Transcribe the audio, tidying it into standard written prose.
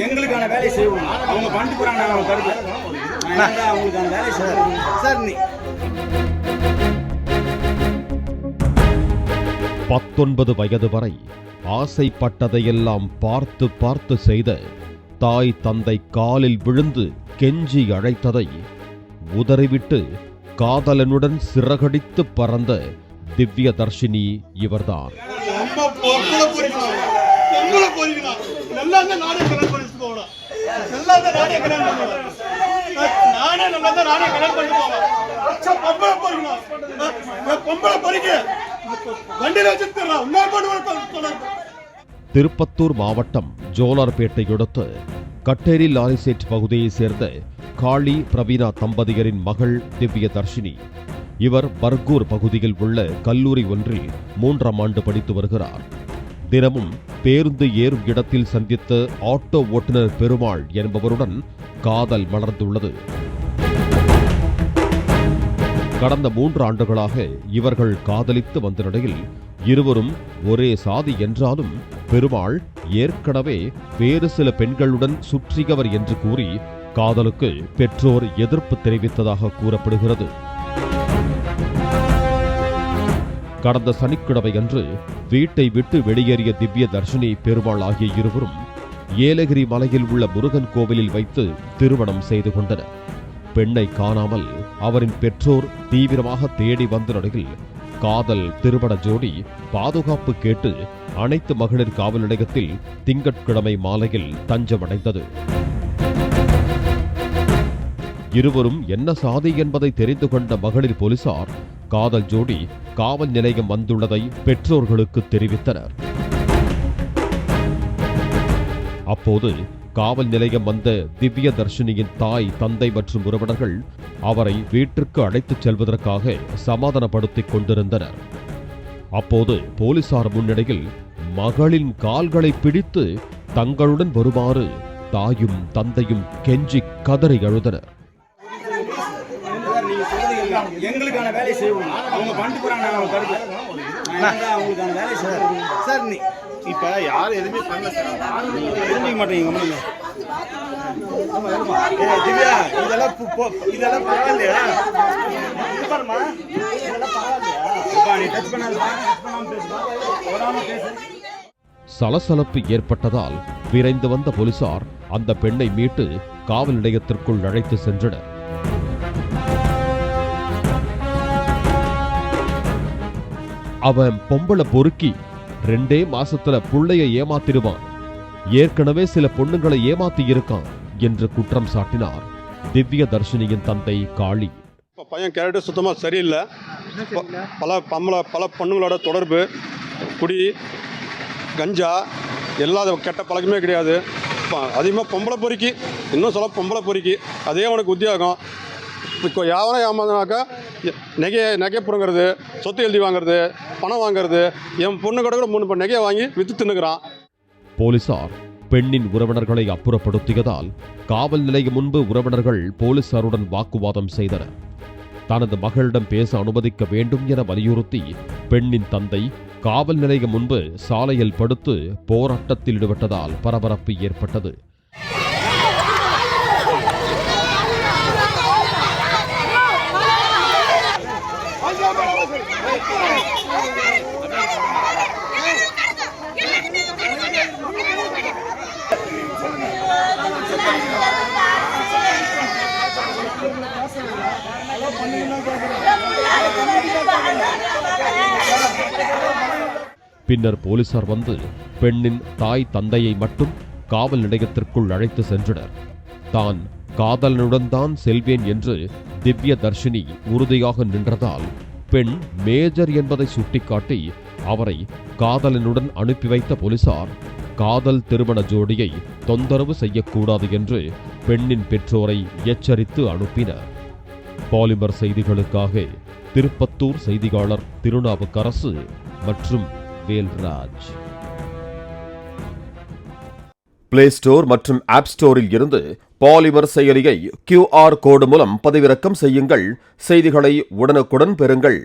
எங்களுக்கான வேலை செய்வோம். அவங்க பண்ணிட்டு போறாங்க, அவங்க கருத்து அவங்களுக்கான வேலை செய்வோம் சார். 19 வயது வரை ஆசைப்பட்டதையெல்லாம் பார்த்து பார்த்து செய்த தாய் தந்தை காலில் விழுந்து கெஞ்சி அழைத்ததை உதறிவிட்டு காதலனுடன் சிறகடித்து பறந்த திவ்ய தர்ஷினி இவர்தான். திருப்பத்தூர் மாவட்டம் ஜோலார்பேட்டையடுத்த கட்டேரி லாரிசேட் பகுதியைச் சேர்ந்த காளி பிரவீனா தம்பதியரின் மகள் திவ்ய தர்ஷினி. இவர் பர்கூர் பகுதியில் உள்ள கல்லூரி ஒன்றில் 3ஆம் ஆண்டு படித்து வருகிறார். தினமும் பேருந்து ஏறும் இடத்தில் சந்தித்த ஆட்டோ ஓட்டுநர் பெருமாள் என்பவருடன் காதல் மலர்ந்துள்ளது. கடந்த 3 ஆண்டுகளாக இவர்கள் காதலித்து வந்த நிலையில் இருவரும் ஒரே சாதி என்றாலும் பெருமாள் ஏற்கனவே வேறு சில பெண்களுடன் சுற்றியவர் என்று கூறி காதலுக்கு பெற்றோர் எதிர்ப்பு தெரிவித்ததாக கூறப்படுகிறது. கடந்த சனிக்கிழமையன்று வீட்டை விட்டு வெளியேறிய திவ்ய தர்ஷினி பெருமாள் ஆகிய இருவரும் ஏலகிரி மலையில் உள்ள முருகன் கோவிலில் வைத்து திருமணம் செய்து கொண்டனர். பெண்ணை காணாமல் அவரின் பெற்றோர் தீவிரமாக தேடி வந்த நிலையில் காதல் திருமண ஜோடி பாதுகாப்பு கேட்டு அனைத்து மகளிர் காவல் நிலையத்தில் திங்கட்கிழமை மாலையில் தஞ்சமடைந்தது. இருவரும் என்ன சாதி என்பதை தெரிந்து கொண்ட மகளிர் போலீசார் காதல் ஜோடி காவல் நிலையம் வந்துள்ளதை பெற்றோர்களுக்கு தெரிவித்தனர். அப்போது காவல் நிலையம் வந்த திவ்ய தர்ஷினியின் தாய் தந்தை மற்றும் உறவினர்கள் அவரை வீட்டிற்கு அழைத்துச் செல்வதற்காக சமாதானப்படுத்திக் கொண்டிருந்தனர். அப்போது போலீசார் முன்னிலையில் மகளின் கால்களை பிடித்து தங்களுடன் வருமாறு தாயும் தந்தையும் கெஞ்சி கதறி அழுதனர். எங்களுக்கான வேலை செய்வோம். அவங்க பண்ணிட்டு போறாங்க, அவங்க கருத்து அவங்களுக்கான வேலை செய்வோம் சார். இப்ப யாரும் எதுவுமே பண்ணல சார். தெரிஞ்சுக்க மாட்டேங்க. திவ்யா, இதெல்லாம் பரவாயில்லையா? சலசலப்பு ஏற்பட்டதால் விரைந்து வந்த போலீசார் அந்த பெண்ணை மீட்டு காவல் நிலையத்திற்குள் அழைத்து சென்றனர். அவன் பொம்பளை பொறுக்கி 2 மாசத்துல புள்ளைய ஏமாத்திடுவான், ஏற்கனவே சில பொண்ணுங்களை ஏமாத்தி இருக்கான் என்று குற்றம் சாட்டினார் திவ்ய தர்ஷினியின் தந்தை காளி. பையன் கேரக்டர் சுத்தமாக சரியில்லை. பல பொண்ணுங்களோட தொடர்பு, குடி, கஞ்சா எல்லா கெட்ட பழக்கமே கிடையாது. அதிகமாக பொம்பளை பொறுக்கி, இன்னும் சொல்ல பொம்பளை பொறுக்கி, அதே அவனுக்கு உத்தியோகம். இப்போ யாவனா ஏமாந்தானாக்கா நகையை புடுங்கிறது, சொத்து எழுதி வாங்கிறது, பணம் வாங்கிறது. என் பொண்ணு கூட 3 நகையை வாங்கி வித்து தின்னுக்கிறான். போலீசார் பெண்ணின் உறவினர்களை அப்புறப்படுத்தியதால் காவல் நிலையம் முன்பு உறவினர்கள் போலீசாருடன் வாக்குவாதம் செய்தனர். தனது மகளிடம் பேச அனுமதிக்க வேண்டும் என வலியுறுத்தி பெண்ணின் தந்தை காவல் நிலையம் முன்பு சாலையில் படுத்து போராட்டத்தில் ஈடுபட்டதால் பரபரப்பு ஏற்பட்டது. பின்னர் போலீசார் வந்து பெண்ணின் தாய் தந்தையை மட்டும் காவல் நிலையத்திற்குள் அழைத்து சென்றனர். தான் காதலனுடன் தான் செல்வேன் என்று திவ்ய தர்ஷினி உறுதியாக நின்றதால் பெண் மேஜர் என்பதை சுட்டிக்காட்டி அவரை காதலனுடன் அனுப்பி வைத்த போலீசார் காதல் திருமண ஜோடியை தொந்தரவு செய்யக்கூடாது என்று பெண்ணின் பெற்றோரை எச்சரித்து அனுப்பினர். பாலிமர் செய்திகளுக்காக திருப்பத்தூர் செய்தியாளர் திருநாவுக்கரசு மற்றும் வேல்ராஜ். பிளே ஸ்டோர் மற்றும் ஆப் ஸ்டோரில் இருந்து பாலிமர் செயலியை QR கோடு மூலம் பதிவிறக்கம் செய்யுங்கள். செய்திகளை உடனுக்குடன் பெறுங்கள்.